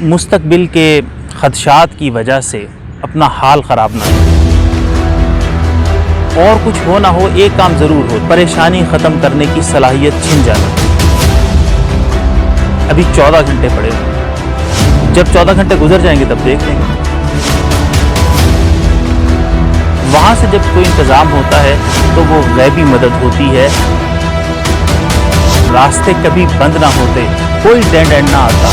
مستقبل کے خدشات کی وجہ سے اپنا حال خراب نہ کریں۔ اور کچھ ہو نہ ہو ایک کام ضرور ہو، پریشانی ختم کرنے کی صلاحیت چھن جانا۔ ابھی 14 گھنٹے پڑے ہوئے، جب 14 گھنٹے گزر جائیں گے تب دیکھ لیں گے۔ وہاں سے جب کوئی انتظام ہوتا ہے تو وہ غیبی مدد ہوتی ہے، راستے کبھی بند نہ ہوتے، کوئی ڈینڈ اینڈ نہ آتا،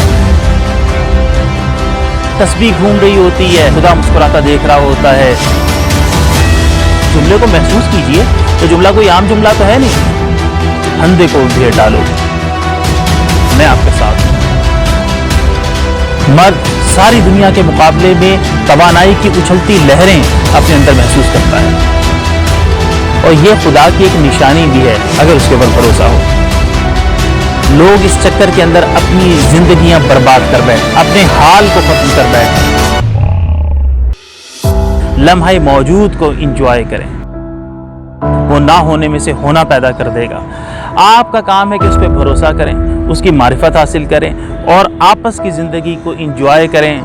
تسبیح گھوم رہی ہوتی ہے، خدا مسکراتا دیکھ رہا ہوتا ہے۔ جملے کو محسوس کیجئے، تو جملہ کوئی عام جملہ تو ہے نہیں۔ پھندے کو گھیر ڈالو، میں آپ کے ساتھ ہوں۔ مرد ساری دنیا کے مقابلے میں توانائی کی اچھلتی لہریں اپنے اندر محسوس کرتا ہے، اور یہ خدا کی ایک نشانی بھی ہے اگر اس کے اوپر بھروسہ ہو۔ لوگ اس چکر کے اندر اپنی زندگیاں برباد کر بیٹھے، اپنے حال کو ختم کر بیٹھے۔ لمحہ موجود کو انجوائے کریں، وہ نہ ہونے میں سے ہونا پیدا کر دے گا۔ آپ کا کام ہے کہ اس پہ بھروسہ کریں، اس کی معرفت حاصل کریں اور آپس کی زندگی کو انجوائے کریں۔